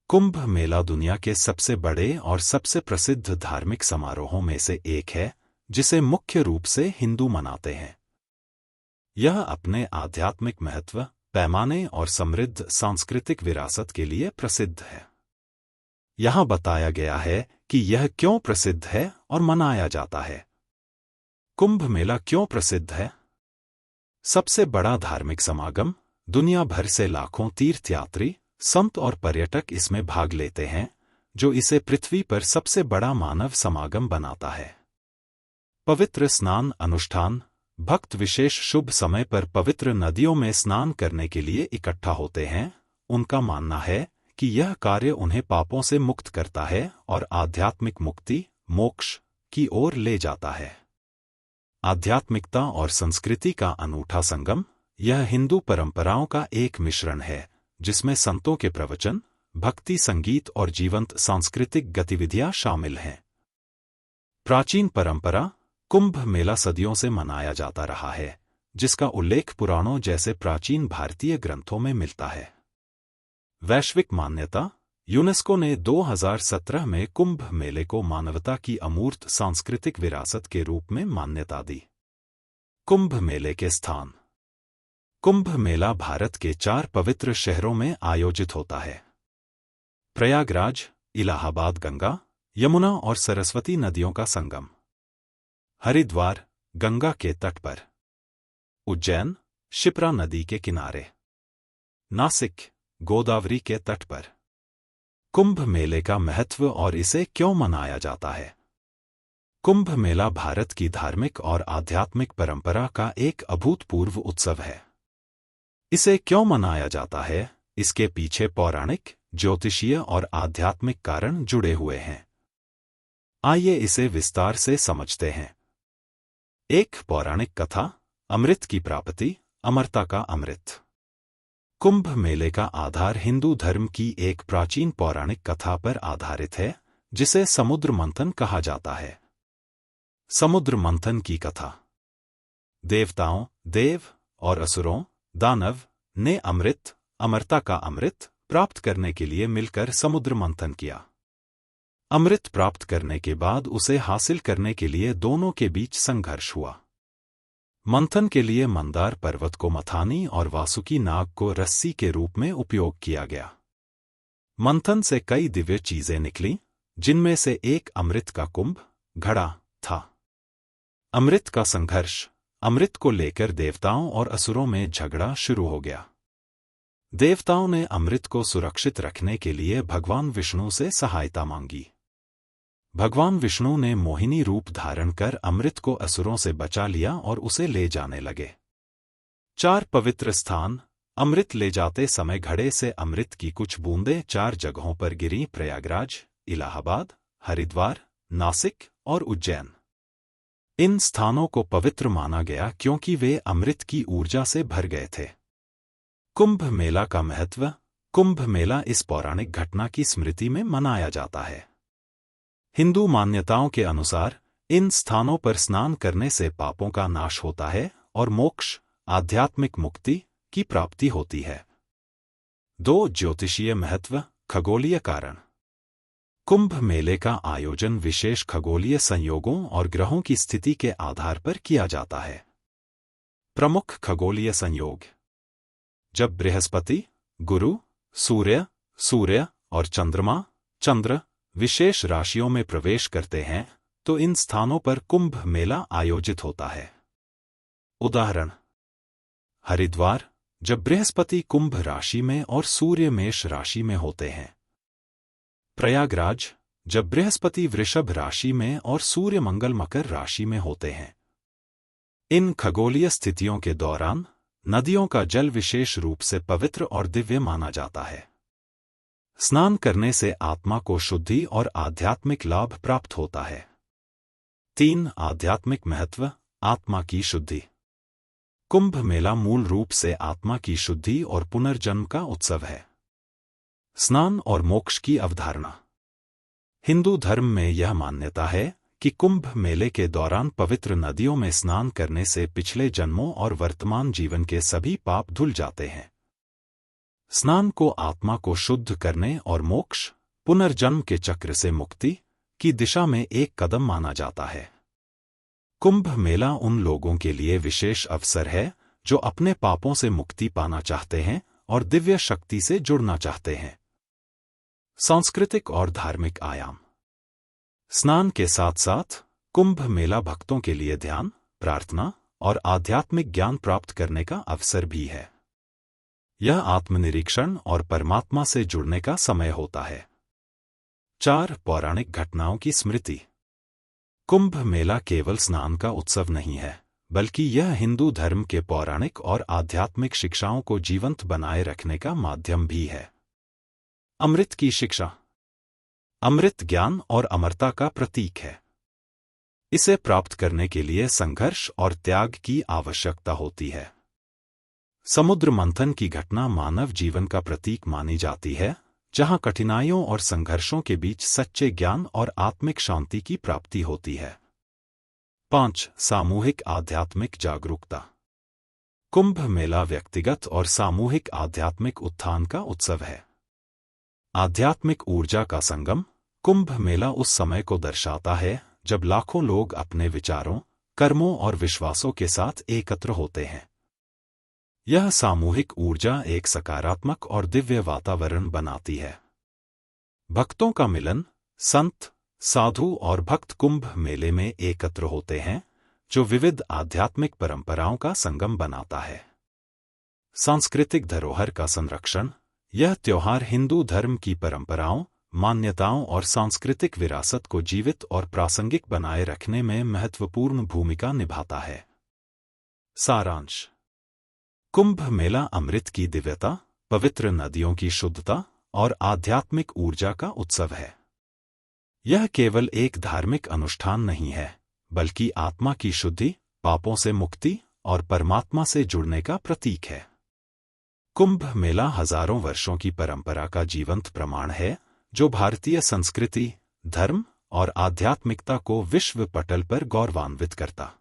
कुंभ मेला दुनिया के सबसे बड़े और सबसे प्रसिद्ध धार्मिक समारोहों में से एक है, जिसे मुख्य रूप से हिंदू मनाते हैं। यह अपने आध्यात्मिक महत्व, पैमाने और समृद्ध सांस्कृतिक विरासत के लिए प्रसिद्ध है। यहाँ बताया गया है कि यह क्यों प्रसिद्ध है और मनाया जाता है। कुंभ मेला क्यों प्रसिद्ध है? सबसे बड़ा धार्मिक समागम, दुनिया भर से लाखों तीर्थयात्री, संत और पर्यटक इसमें भाग लेते हैं, जो इसे पृथ्वी पर सबसे बड़ा मानव समागम बनाता है। पवित्र स्नान अनुष्ठान, भक्त विशेष शुभ समय पर पवित्र नदियों में स्नान करने के लिए इकट्ठा होते हैं। उनका मानना है कि यह कार्य उन्हें पापों से मुक्त करता है और आध्यात्मिक मुक्ति, मोक्ष की ओर ले जाता है। आध्यात्मिकता और संस्कृति का अनूठा संगम, यह हिंदू परंपराओं का एक मिश्रण है, जिसमें संतों के प्रवचन, भक्ति संगीत और जीवंत सांस्कृतिक गतिविधियां शामिल हैं। प्राचीन परंपरा, कुंभ मेला सदियों से मनाया जाता रहा है, जिसका उल्लेख पुराणों जैसे प्राचीन भारतीय ग्रंथों में मिलता है। वैश्विक मान्यता, यूनेस्को ने 2017 में कुंभ मेले को मानवता की अमूर्त सांस्कृतिक विरासत के रूप में मान्यता दी। कुंभ मेले के स्थान। कुंभ मेला भारत के 4 पवित्र शहरों में आयोजित होता है। प्रयागराज, इलाहाबाद गंगा, यमुना और सरस्वती नदियों का संगम। हरिद्वार, गंगा के तट पर। उज्जैन, शिप्रा नदी के किनारे। नासिक, गोदावरी के तट पर। कुंभ मेले का महत्व और इसे क्यों मनाया जाता है। कुंभ मेला भारत की धार्मिक और आध्यात्मिक परंपरा का एक अभूतपूर्व उत्सव है। इसे क्यों मनाया जाता है, इसके पीछे पौराणिक, ज्योतिषीय और आध्यात्मिक कारण जुड़े हुए हैं। आइए इसे विस्तार से समझते हैं। एक पौराणिक कथा, अमृत की प्राप्ति, अमरता का अमृत। कुंभ मेले का आधार हिंदू धर्म की एक प्राचीन पौराणिक कथा पर आधारित है, जिसे समुद्र मंथन कहा जाता है। समुद्र मंथन की कथा। देवताओं, देव और असुरों, दानव ने अमृत, अमरता का अमृत प्राप्त करने के लिए मिलकर समुद्र मंथन किया। अमृत प्राप्त करने के बाद उसे हासिल करने के लिए दोनों के बीच संघर्ष हुआ। मंथन के लिए मंदार पर्वत को मथानी और वासुकी नाग को रस्सी के रूप में उपयोग किया गया। मंथन से कई दिव्य चीजें निकलीं, जिनमें से एक अमृत का कुंभ, घड़ा था। अमृत का संघर्ष, अमृत को लेकर देवताओं और असुरों में झगड़ा शुरू हो गया। देवताओं ने अमृत को सुरक्षित रखने के लिए भगवान विष्णु से सहायता मांगी। भगवान विष्णु ने मोहिनी रूप धारण कर अमृत को असुरों से बचा लिया और उसे ले जाने लगे। 4 पवित्र स्थान। अमृत ले जाते समय घड़े से अमृत की कुछ बूंदें 4 जगहों पर गिरीं: प्रयागराज, इलाहाबाद, हरिद्वार, नासिक और उज्जैन। इन स्थानों को पवित्र माना गया क्योंकि वे अमृत की ऊर्जा से भर गए थे। कुंभ मेला का महत्व। कुंभ मेला इस पौराणिक घटना की स्मृति में मनाया जाता है। हिंदू मान्यताओं के अनुसार इन स्थानों पर स्नान करने से पापों का नाश होता है और मोक्ष, आध्यात्मिक मुक्ति की प्राप्ति होती है। 2 ज्योतिषीय महत्व, खगोलीय कारण। कुंभ मेले का आयोजन विशेष खगोलीय संयोगों और ग्रहों की स्थिति के आधार पर किया जाता है। प्रमुख खगोलीय संयोग। जब बृहस्पति, गुरु, सूर्य और चंद्रमा, चंद्र विशेष राशियों में प्रवेश करते हैं, तो इन स्थानों पर कुंभ मेला आयोजित होता है। उदाहरण: हरिद्वार, जब बृहस्पति कुंभ राशि में और सूर्य मेष राशि में होते हैं। प्रयागराज, जब बृहस्पति वृषभ राशि में और सूर्य मंगल मकर राशि में होते हैं। इन खगोलीय स्थितियों के दौरान नदियों का जल विशेष रूप से पवित्र और दिव्य माना जाता है। स्नान करने से आत्मा को शुद्धि और आध्यात्मिक लाभ प्राप्त होता है। 3 आध्यात्मिक महत्व, आत्मा की शुद्धि। कुंभ मेला मूल रूप से आत्मा की शुद्धि और पुनर्जन्म का उत्सव है। स्नान और मोक्ष की अवधारणा। हिंदू धर्म में यह मान्यता है कि कुंभ मेले के दौरान पवित्र नदियों में स्नान करने से पिछले जन्मों और वर्तमान जीवन के सभी पाप धुल जाते हैं। स्नान को आत्मा को शुद्ध करने और मोक्ष, पुनर्जन्म के चक्र से मुक्ति की दिशा में एक कदम माना जाता है। कुंभ मेला उन लोगों के लिए विशेष अवसर है जो अपने पापों से मुक्ति पाना चाहते हैं और दिव्य शक्ति से जुड़ना चाहते हैं। सांस्कृतिक और धार्मिक आयाम। स्नान के साथ साथ कुंभ मेला भक्तों के लिए ध्यान, प्रार्थना और आध्यात्मिक ज्ञान प्राप्त करने का अवसर भी है। यह आत्मनिरीक्षण और परमात्मा से जुड़ने का समय होता है। 4 पौराणिक घटनाओं की स्मृति। कुंभ मेला केवल स्नान का उत्सव नहीं है, बल्कि यह हिंदू धर्म के पौराणिक और आध्यात्मिक शिक्षाओं को जीवंत बनाए रखने का माध्यम भी है। अमृत की शिक्षा। अमृत ज्ञान और अमरता का प्रतीक है। इसे प्राप्त करने के लिए संघर्ष और त्याग की आवश्यकता होती है। समुद्र मंथन की घटना मानव जीवन का प्रतीक मानी जाती है, जहां कठिनाइयों और संघर्षों के बीच सच्चे ज्ञान और आत्मिक शांति की प्राप्ति होती है। 5 सामूहिक आध्यात्मिक जागरूकता। कुंभ मेला व्यक्तिगत और सामूहिक आध्यात्मिक उत्थान का उत्सव है। आध्यात्मिक ऊर्जा का संगम। कुंभ मेला उस समय को दर्शाता है जब लाखों लोग अपने विचारों, कर्मों और विश्वासों के साथ एकत्र होते हैं। यह सामूहिक ऊर्जा एक सकारात्मक और दिव्य वातावरण बनाती है। भक्तों का मिलन। संत, साधु और भक्त कुंभ मेले में एकत्र होते हैं, जो विविध आध्यात्मिक परंपराओं का संगम बनाता है। सांस्कृतिक धरोहर का संरक्षण। यह त्योहार हिंदू धर्म की परंपराओं, मान्यताओं और सांस्कृतिक विरासत को जीवित और प्रासंगिक बनाए रखने में महत्वपूर्ण भूमिका निभाता है। सारांश। कुंभ मेला अमृत की दिव्यता, पवित्र नदियों की शुद्धता और आध्यात्मिक ऊर्जा का उत्सव है। यह केवल एक धार्मिक अनुष्ठान नहीं है, बल्कि आत्मा की शुद्धि, पापों से मुक्ति और परमात्मा से जुड़ने का प्रतीक है। कुंभ मेला हजारों वर्षों की परंपरा का जीवंत प्रमाण है, जो भारतीय संस्कृति, धर्म और आध्यात्मिकता को विश्व पटल पर गौरवान्वित करता